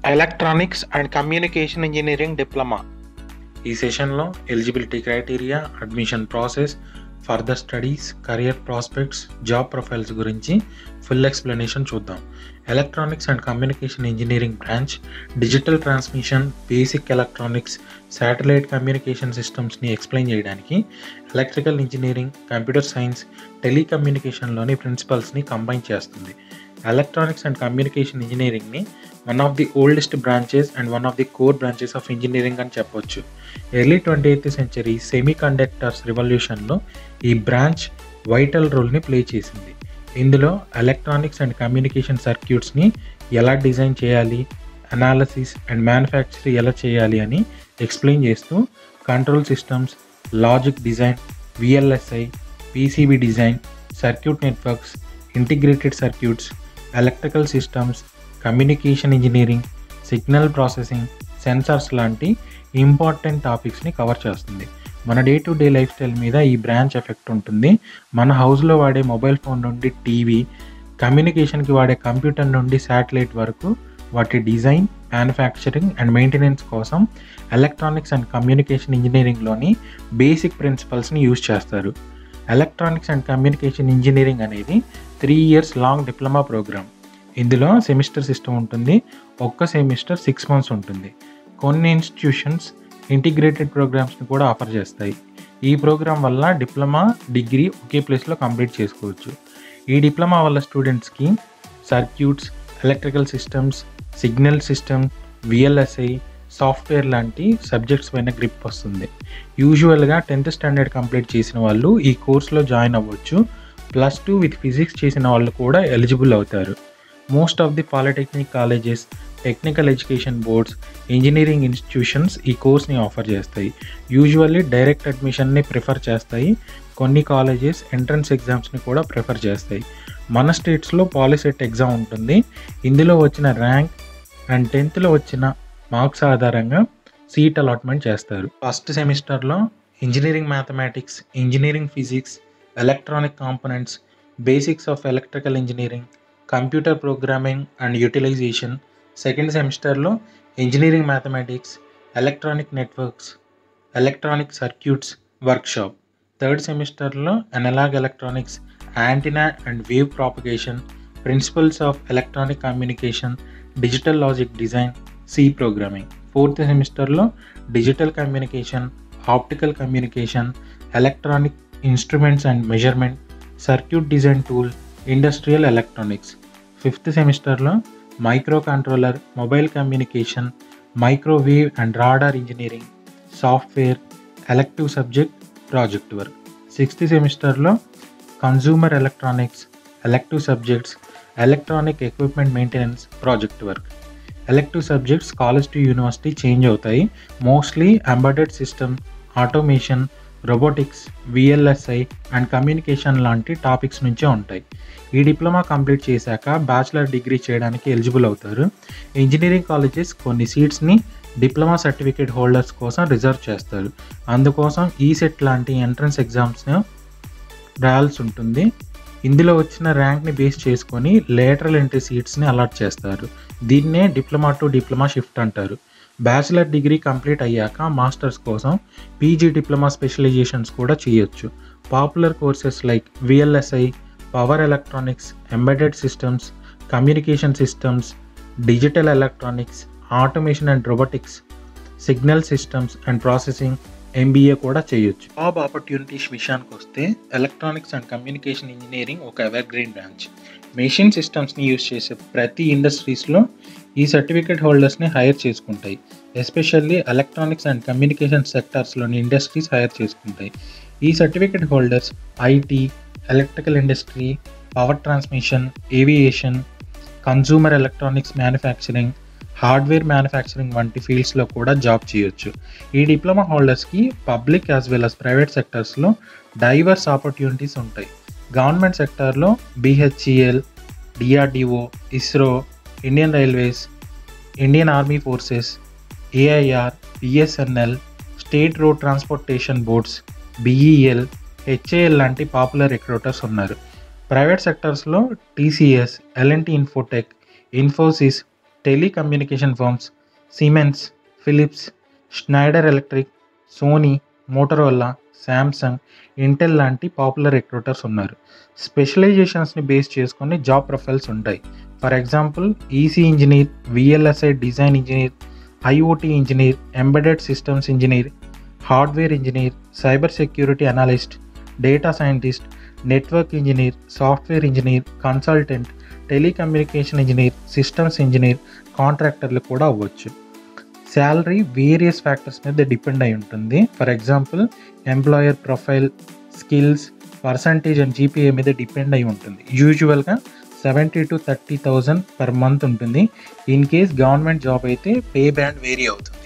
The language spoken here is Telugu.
Electronics and communication engineering diploma. ఈ సెషన్లో eligibility criteria, admission process, further studies, career prospects, job profiles గురించి ఫుల్ ఎక్స్ప్లెనేషన్ చూద్దాం. Electronics and communication engineering branch digital transmission, basic electronics, satellite communication సిస్టమ్స్ని ఎక్స్ప్లెయిన్ చేయడానికి ఎలక్ట్రికల్ ఇంజనీరింగ్, కంప్యూటర్ సైన్స్, టెలికమ్యూనికేషన్లోని ప్రిన్సిపల్స్ని కంబైన్ చేస్తుంది. ఎలక్ట్రానిక్స్ అండ్ కమ్యూనికేషన్ ఇంజనీరింగ్ని one of the oldest branches and one of the core branches of engineering అని చెప్పొచ్చు. Early 20th century semiconductors రివల్యూషన్లో ఈ బ్రాంచ్ వైటల్ రోల్ని ప్లే చేసింది. ఇందులో ఎలక్ట్రానిక్స్ అండ్ కమ్యూనికేషన్ సర్క్యూట్స్ని ఎలా డిజైన్ చేయాలి, అనాలసిస్ అండ్ మ్యానుఫ్యాక్చర్ ఎలా చేయాలి అని ఎక్స్ప్లెయిన్ చేస్తూ control systems, logic design, VLSI, PCB design, circuit networks, integrated circuits, electrical systems, communication engineering, signal processing, sensors లాంటి ఇంపార్టెంట్ టాపిక్స్ని కవర్ చేస్తుంది. మన day to day life style మీద ఈ బ్రాంచ్ ఎఫెక్ట్ ఉంటుంది. మన హౌస్లో వాడే మొబైల్ ఫోన్ నుండి టీవీ, కమ్యూనికేషన్కి వాడే కంప్యూటర్ నుండి శాటిలైట్ వరకు వాటి డిజైన్, మ్యానుఫ్యాక్చరింగ్ అండ్ మెయింటెనెన్స్ కోసం ఎలక్ట్రానిక్స్ అండ్ కమ్యూనికేషన్ ఇంజనీరింగ్లోని బేసిక్ ప్రిన్సిపల్స్ని యూజ్ చేస్తారు. ఎలక్ట్రానిక్స్ అండ్ కమ్యూనికేషన్ ఇంజనీరింగ్ అనేది 3 years లాంగ్ డిప్లొమా ప్రోగ్రామ్. ఇందులో సెమిస్టర్ సిస్టమ్ ఉంటుంది. ఒక్క సెమిస్టర్ 6 months ఉంటుంది. కొన్ని ఇన్స్టిట్యూషన్స్ ఇంటిగ్రేటెడ్ ప్రోగ్రామ్స్ని కూడా ఆఫర్ చేస్తాయి. ఈ ప్రోగ్రామ్ వల్ల డిప్లొమా, డిగ్రీ ఒకే ప్లేస్లో కంప్లీట్ చేసుకోవచ్చు. ఈ డిప్లొమా వల్ల స్టూడెంట్స్కి circuits, electrical systems, signal system, VLSI, software లాంటి సబ్జెక్ట్స్ పైన గ్రిప్ వస్తుంది. యూజువల్గా 10th standard కంప్లీట్ చేసిన వాళ్ళు ఈ కోర్స్లో జాయిన్ అవ్వచ్చు. +2 విత్ ఫిజిక్స్ చేసిన వాళ్ళు కూడా ఎలిజిబుల్ అవుతారు. Most of the polytechnic colleges, technical education boards, engineering institutions ఈ కోర్స్ని ఆఫర్ చేస్తాయి. యూజువల్లీ డైరెక్ట్ అడ్మిషన్ని ప్రిఫర్ చేస్తాయి. కొన్ని కాలేజెస్ ఎంట్రన్స్ ఎగ్జామ్స్ని కూడా ప్రిఫర్ చేస్తాయి. మన స్టేట్స్లో పాలిసెట్ ఎగ్జామ్ ఉంటుంది. ఇందులో వచ్చిన ర్యాంక్ అండ్ 10thలో వచ్చిన మార్క్స్ ఆధారంగా సీట్ అలాట్మెంట్ చేస్తారు. ఫస్ట్ సెమిస్టర్లో engineering mathematics, engineering physics, electronic components, basics of electrical engineering, computer programming and utilisation. Second సెమిస్టర్లో engineering mathematics, electronic networks, electronic circuits workshop. Third సెమిస్టర్లో analog electronics, antenna and wave propagation, principles of electronic communication, digital logic design, C programming. Fourth సెమిస్టర్లో digital communication, optical communication, electronic instruments and measurement, circuit design tool, industrial electronics. Fifth సెమిస్టర్లో microcontroller, mobile communication, microwave and radar engineering, software, elective subject, project work. Sixth సెమిస్టర్లో consumer electronics, elective subjects, electronic equipment maintenance, project work. Elective subjects college to university change అవుతాయి. Mostly embedded system, automation, robotics, VLSI and communication లాంటి టాపిక్స్ నుంచే ఉంటాయి. ఈ డిప్లొమా కంప్లీట్ చేశాక బ్యాచిలర్ డిగ్రీ చేయడానికి ఎలిజిబుల్ అవుతారు. ఇంజనీరింగ్ కాలేజెస్ కొన్ని సీట్స్ని డిప్లొమా సర్టిఫికేట్ హోల్డర్స్ కోసం రిజర్వ్ చేస్తారు. అందుకోసం ఈసెట్ లాంటి ఎంట్రన్స్ ఎగ్జామ్స్ని రాయాల్సి ఉంటుంది. ఇందులో వచ్చిన ర్యాంక్ని బేస్ చేసుకొని లేటరల్ ఎంట్రీ సీట్స్ని అలాట్ చేస్తారు. దీన్నే డిప్లొమా టు డిప్లొమా షిఫ్ట్ అంటారు. బ్యాచిలర్ డిగ్రీ కంప్లీట్ అయ్యాక మాస్టర్స్ కోసం పీజీ డిప్లొమా స్పెషలైజేషన్స్ కూడా చేయొచ్చు. Popular courses like VLSI, power electronics, embedded systems, communication systems, digital electronics, automation and robotics, signal systems and processing, MBA కూడా చేయొచ్చు. జాబ్ ఆపర్చునిటీస్ విషయానికి వస్తే ఎలక్ట్రానిక్స్ అండ్ కమ్యూనికేషన్ ఇంజనీరింగ్ ఒక ఎవర్ గ్రీన్ బ్రాంచ్. మెషిన్ సిస్టమ్స్ని యూజ్ చేసే ప్రతి ఇండస్ట్రీస్లో ఈ సర్టిఫికేట్ హోల్డర్స్ని హైర్ చేసుకుంటాయి. ఎస్పెషల్లీ ఎలక్ట్రానిక్స్ అండ్ కమ్యూనికేషన్ సెక్టార్స్లోని ఇండస్ట్రీస్ హైర్ చేసుకుంటాయి. ఈ certificate holders IT, electrical industry, power transmission, aviation, consumer electronics manufacturing, hardware manufacturing వంటి ఫీల్డ్స్లో కూడా జాబ్ చేయొచ్చు. ఈ డిప్లొమా హోల్డర్స్కి public as well as private సెక్టర్స్లో డైవర్స్ ఆపర్చునిటీస్ ఉంటాయి. గవర్నమెంట్ సెక్టార్లో BHEL, DRDO, ISRO, Indian railways, Indian army forces, AIR, BSNL, state road transportation boards, BEL, HAL లాంటి పాపులర్ రిక్రూటర్స్ ఉన్నారు. ప్రైవేట్ సెక్టర్స్లో TCS, L and T Infotech, Infosys, telecommunication firms Siemens, Philips, Schneider Electric, Sony, Motorola, Samsung, Intel లాంటి పాపులర్ రిక్రూటర్స్ ఉన్నారు. స్పెషలైజేషన్స్ని బేస్ చేసుకొని జాబ్ ప్రొఫైల్స్ ఉంటాయి. For example EC engineer, VLSI design engineer, IoT engineer, embedded systems engineer, hardware engineer, cyber security analyst, data scientist, network engineer, software engineer, consultant, telecommunication engineer, systems engineer, కాంట్రాక్టర్లు కూడా అవ్వచ్చు. శాలరీ వేరియస్ ఫ్యాక్టర్స్ మీద డిపెండ్ అయి ఉంటుంది. For example employer profile, skills, percentage and GPA మీద డిపెండ్ అయి ఉంటుంది. యూజువల్గా 70,000 to 30,000 per month ఉంటుంది. ఇన్ కేస్ గవర్నమెంట్ జాబ్ అయితే పే బ్యాండ్ వేరీ అవుతుంది.